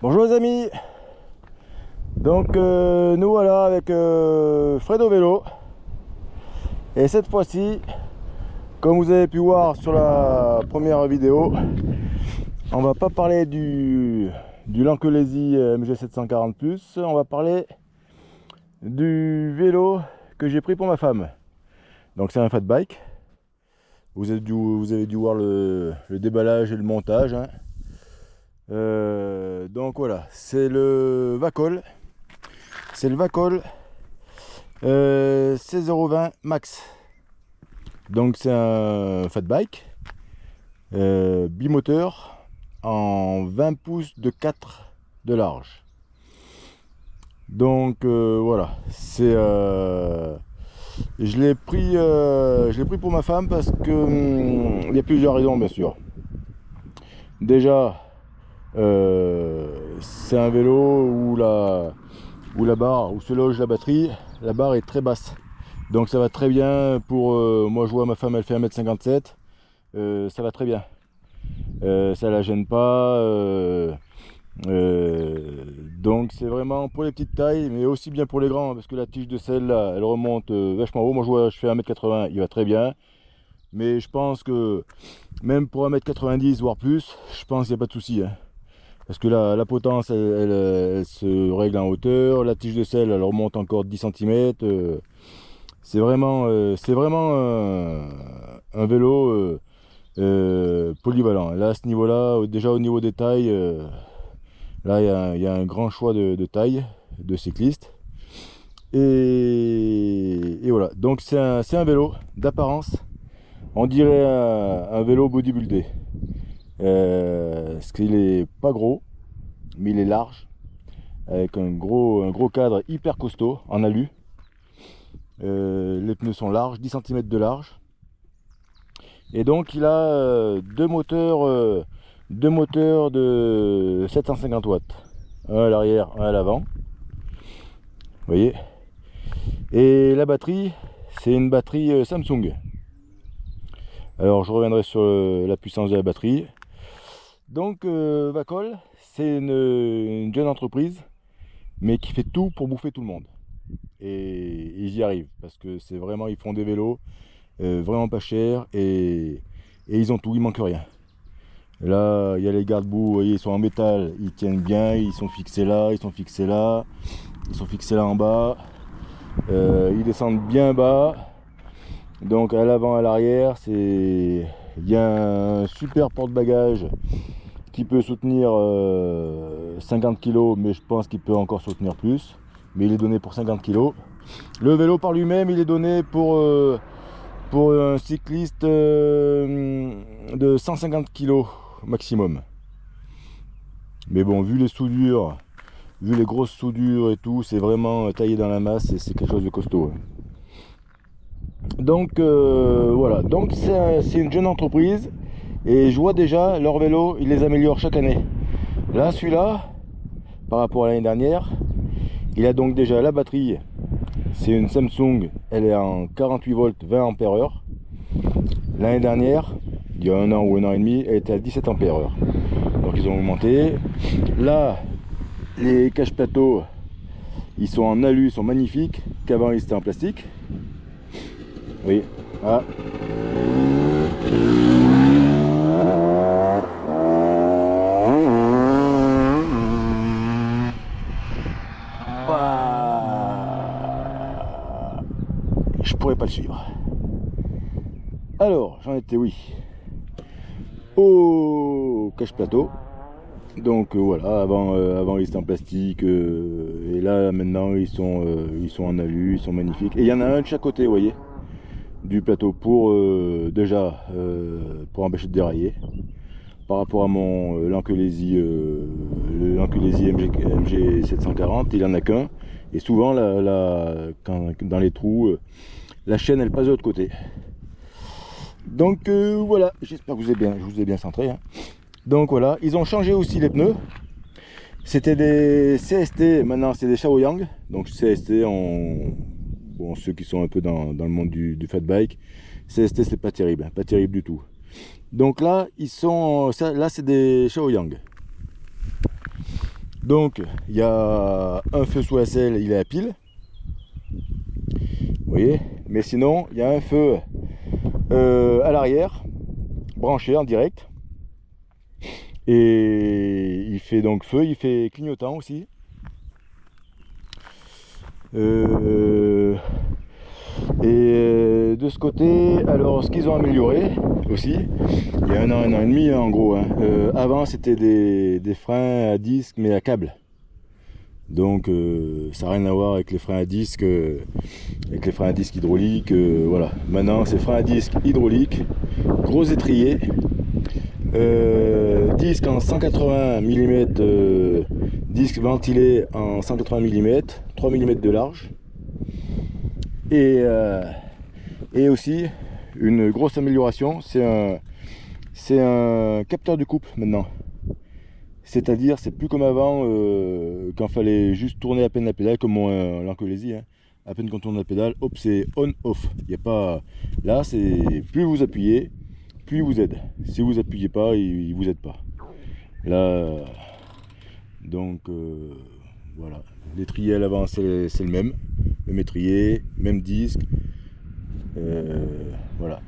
Bonjour les amis. Donc nous voilà avec Fredo Vélo. Et cette fois-ci, comme vous avez pu voir sur la première vidéo, on va pas parler du Lankelesi MG740 Plus. On va parler du vélo que j'ai pris pour ma femme. Donc c'est un fat bike. Vous avez dû voir le déballage et le montage, hein. Donc voilà, c'est le Vacol. C'est le Vacol 16,20 max. Donc c'est un fat bike bimoteur en 20 pouces de 4 de large. Donc voilà, c'est je l'ai pris pour ma femme parce que il y a plusieurs raisons bien sûr. Déjà, c'est un vélo où la barre, où se loge la batterie, la barre est très basse. Donc ça va très bien pour... moi je vois ma femme, elle fait 1m57. Ça va très bien. Ça la gêne pas. Donc c'est vraiment pour les petites tailles, mais aussi bien pour les grands, parce que la tige de selle là, elle remonte vachement haut. Moi je vois, je fais 1m80, il va très bien. Mais je pense que même pour 1m90 voire plus, je pense qu'il n'y a pas de souci, hein. Parce que la potence elle se règle en hauteur, la tige de selle elle remonte encore 10 cm. C'est vraiment un vélo polyvalent. Là à ce niveau là, déjà au niveau des tailles, là il y a un grand choix de taille de cyclistes. Et voilà, donc c'est un vélo d'apparence, on dirait un vélo bodybuildé. Parce qu'il est pas gros, mais il est large, avec un gros cadre hyper costaud en alu. Les pneus sont larges, 10 cm de large. Et donc il a deux moteurs de 750 watts. Un à l'arrière, un à l'avant. Vous voyez. Et la batterie, c'est une batterie Samsung. Alors je reviendrai sur la puissance de la batterie. Donc Vacol, c'est une jeune entreprise, mais qui fait tout pour bouffer tout le monde. Et ils y arrivent, parce que c'est vraiment, ils font des vélos vraiment pas chers, et ils ont tout, il manque rien. Là, il y a les garde-boue, vous voyez, ils sont en métal, ils tiennent bien, ils sont fixés là, ils sont fixés là, ils sont fixés là en bas. Ils descendent bien bas. Donc à l'avant, à l'arrière, il y a un super porte-bagages qui peut soutenir 50 kg, mais je pense qu'il peut encore soutenir plus. Mais il est donné pour 50 kg. Le vélo par lui-même, il est donné pour un cycliste de 150 kg maximum. Mais bon, vu les soudures, vu les grosses soudures et tout, c'est vraiment taillé dans la masse et c'est quelque chose de costaud. Donc voilà, donc c'est une jeune entreprise et je vois déjà leur vélo, ils les améliorent chaque année. Là, celui-là, par rapport à l'année dernière, il a donc déjà la batterie. C'est une Samsung, elle est en 48 volts 20 ampères heure. L'année dernière, il y a un an ou un an et demi, elle était à 17 ampères heure. Donc ils ont augmenté. Là, les cache-plateaux, ils sont en alu, ils sont magnifiques, qu'avant ils étaient en plastique. Oui, ah. Je pourrais pas le suivre. Alors, j'en étais, oui, au cache-plateau. Donc voilà, avant ils étaient en plastique, et là maintenant ils sont en alu, ils sont magnifiques. Et il y en a un de chaque côté, vous voyez, du plateau pour déjà pour empêcher de dérailler. Par rapport à mon Lankelesi, le Lankelesi MG740, il en a qu'un. Et souvent, dans les trous, la chaîne elle passe de l'autre côté. Donc voilà, j'espère que je vous ai bien centré, hein. Donc voilà, ils ont changé aussi les pneus. C'était des CST, maintenant c'est des Shaoyang. Donc CST, bon, ceux qui sont un peu dans le monde du fat bike, CST c'est pas terrible, hein, pas terrible du tout. Donc là, là c'est des Shaoyang. Donc il y a un feu sous la selle, il est à pile. Vous voyez, mais sinon il y a un feu à l'arrière, branché en direct. Et il fait donc feu, il fait clignotant aussi. Et de ce côté, alors ce qu'ils ont amélioré aussi, il y a un an et demi en gros, hein. Avant c'était des freins à disque mais à câble. Donc ça n'a rien à voir avec les freins à disque, hydrauliques. Voilà. Maintenant c'est freins à disque hydraulique, gros étrier, disque en 180 mm, disque ventilé en 180 mm, 3 mm de large. Et aussi une grosse amélioration, c'est un capteur de coupe maintenant. C'est-à-dire, c'est plus comme avant, quand fallait juste tourner à peine la pédale, comme l'Ancolésie, hein. À peine qu'on tourne la pédale, hop, c'est on-off. Il y a pas. Là, c'est plus vous appuyez, plus il vous aide. Si vous appuyez pas, il vous aide pas. Là, donc voilà. L'étrier à l'avant, c'est le même étrier, même disque. Voilà.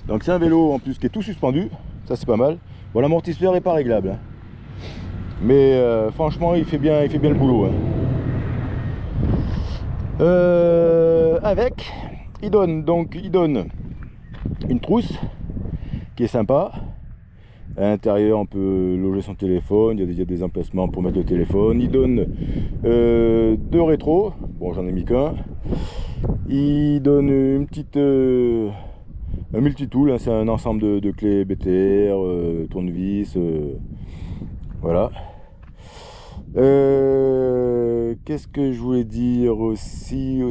Donc c'est un vélo en plus qui est tout suspendu, ça c'est pas mal. Bon, l'amortisseur est pas réglable, hein. Mais franchement il fait bien le boulot, hein. Avec il donne une trousse qui est sympa. À l'intérieur on peut loger son téléphone, il y a des emplacements pour mettre le téléphone. Il donne 2 rétros, bon j'en ai mis qu'un. Il donne une petite un multitool, hein, c'est un ensemble de clés BTR, tournevis, voilà. Qu'est-ce que je voulais dire aussi.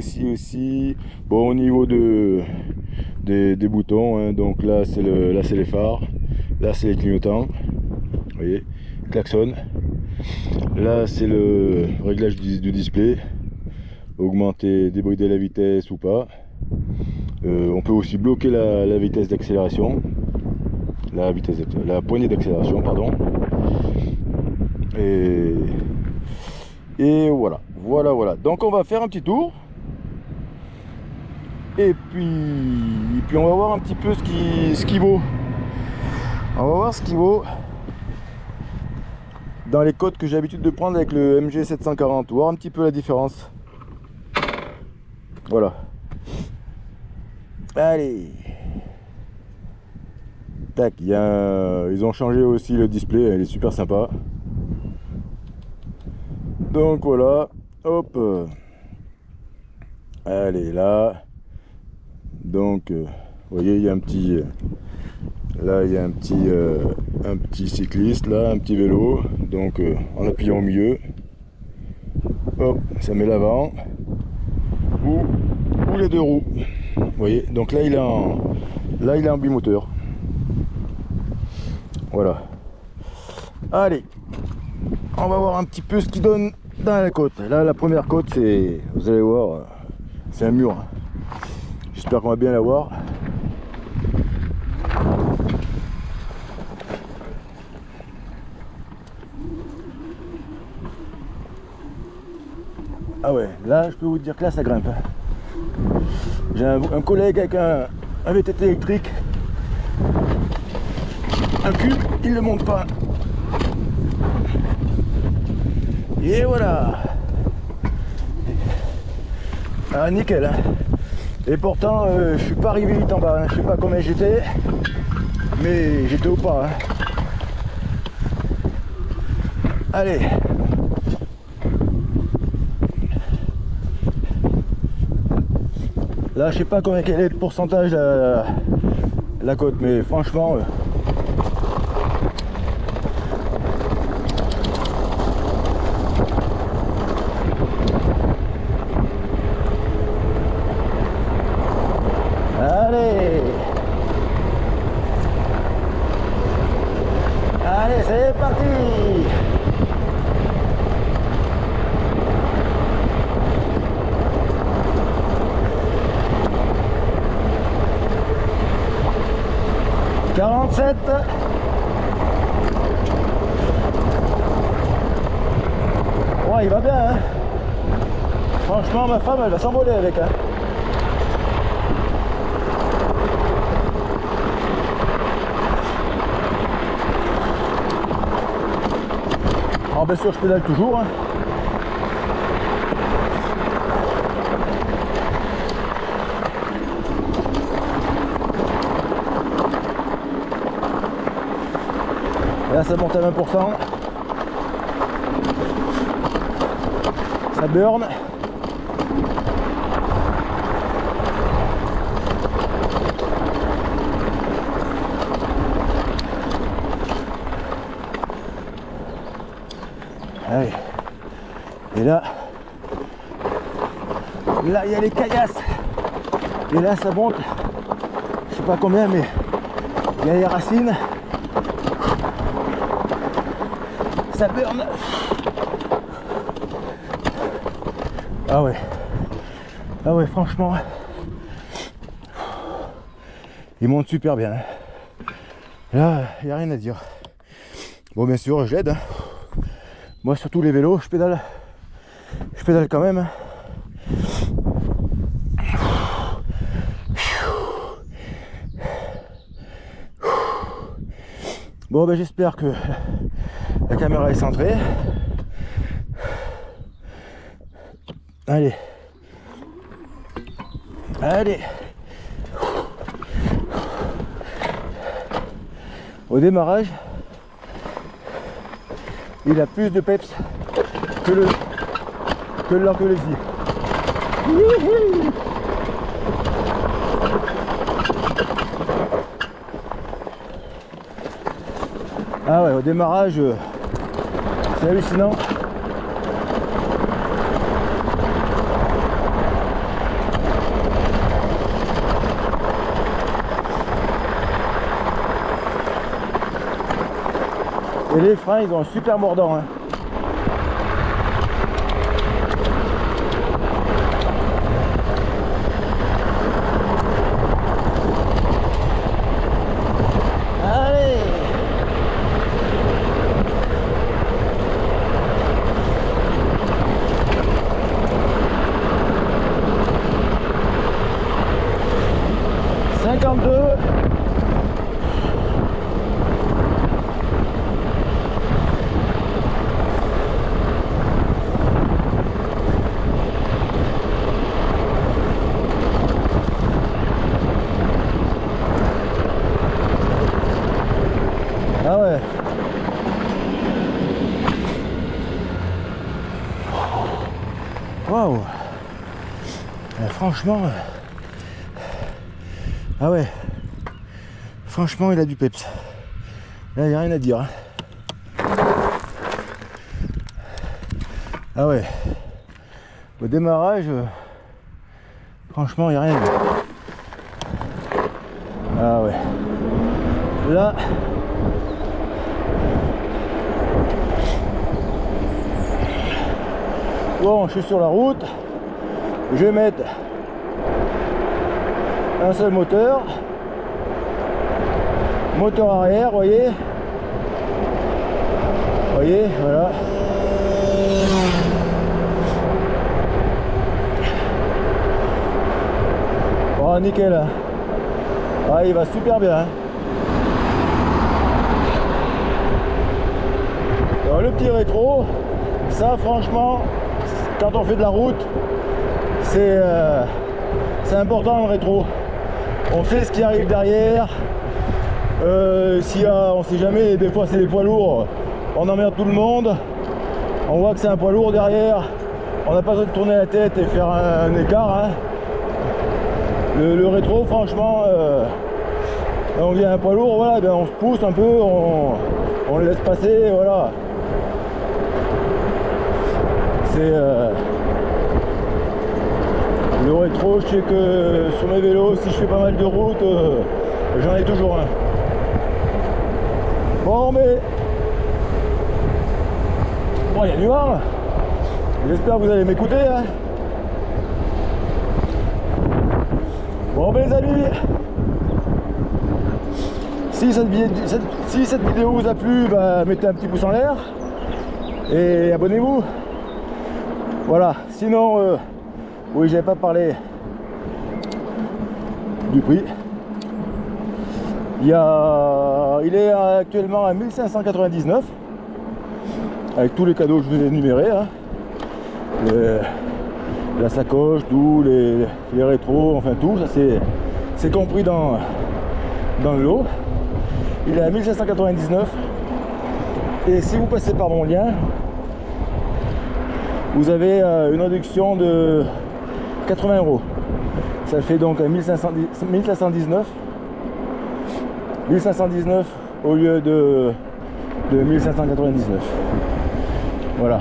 Bon, au niveau des boutons, hein, donc là c'est les phares, là c'est les clignotants, vous voyez, klaxon. Là c'est le réglage du display, augmenter, débrider la vitesse ou pas. On peut aussi bloquer la vitesse d'accélération, la poignée d'accélération, pardon. Et voilà. Donc on va faire un petit tour. Et puis on va voir un petit peu ce qui vaut. On va voir ce qui vaut dans les codes que j'ai l'habitude de prendre avec le MG 740. Voir un petit peu la différence. Voilà. Allez. Tac, ils ont changé aussi le display, il est super sympa. Donc voilà, hop. Allez là. Donc vous voyez, il y a un petit là, il y a un petit cycliste là, un petit vélo. Donc en appuyant au milieu, hop, ça met l'avant ou les 2 roues. Vous voyez, donc là il est en bimoteur. Voilà. Allez, on va voir un petit peu ce qu'il donne dans la côte. Là, la première côte, c'est, vous allez voir, c'est un mur. J'espère qu'on va bien la voir. Ah ouais, là, je peux vous dire que là, ça grimpe. J'ai un collègue avec un VTT électrique. Un cube, il ne monte pas. Et voilà. Ah nickel, hein. Et pourtant je suis pas arrivé vite en bas, hein. Je sais pas combien j'étais, mais j'étais au pas, hein. Allez. Là je sais pas combien quel est le pourcentage la côte, mais franchement allez, c'est parti. « 47 » il va bien, hein. Franchement, ma femme, elle va s'envoler avec, hein. Alors bien sûr, je pédale toujours, hein. Et là, ça monte à 20%. Ça burn. Allez. Et là, il y a les caillasses. Et là, ça monte. Je sais pas combien, mais il y a les racines. Ça burn. Ah ouais. Ah ouais, franchement. Il monte super bien. Là, il n'y a rien à dire. Bon, bien sûr, je l'aide, hein. Moi, surtout les vélos, je pédale quand même, hein. Bon, ben j'espère que la caméra est centrée. Allez. Allez. Au démarrage, il a plus de peps que l'Arcolésie. Ah ouais, au démarrage, c'est hallucinant. Et les freins, ils ont un super mordant, hein. Allez! Ah ouais. Waouh. Franchement. Ah ouais. Franchement, il a du peps. Là, il n'y a rien à dire, hein. Ah ouais. Au démarrage, franchement, il n'y a rien à dire. Ah ouais. Là. Bon, je suis sur la route. Je vais mettre un seul moteur. Moteur arrière, voyez. Voyez, voilà. Oh, nickel. Ah, il va super bien, hein. Alors, le petit rétro, ça franchement, quand on fait de la route, c'est important le rétro. On sait ce qui arrive derrière. On sait jamais, des fois c'est les poids lourds, on emmerde tout le monde. On voit que c'est un poids lourd derrière, on n'a pas besoin de tourner la tête et faire un écart, hein. Le rétro, franchement, on vient un poids lourd, voilà, ben on se pousse un peu, on le laisse passer, voilà. C'est le rétro. Je sais que sur mes vélos, si je fais pas mal de route, j'en ai toujours un. Bon, mais bon, il y a du vent. J'espère que vous allez m'écouter, hein. Bon, ben les amis, si cette vidéo vous a plu, bah, mettez un petit pouce en l'air et abonnez-vous. Voilà, sinon, oui, j'avais pas parlé du prix. Il est actuellement à 1599 avec tous les cadeaux que je vous ai énumérés, hein. La sacoche, tout, les rétros, enfin tout, ça c'est compris dans le lot. Il est à 1599 et si vous passez par mon lien, vous avez une réduction de 80 €. Ça fait donc 1519 au lieu de 1599. Voilà.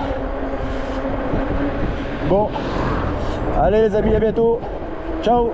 Bon, allez les amis, à bientôt. Ciao.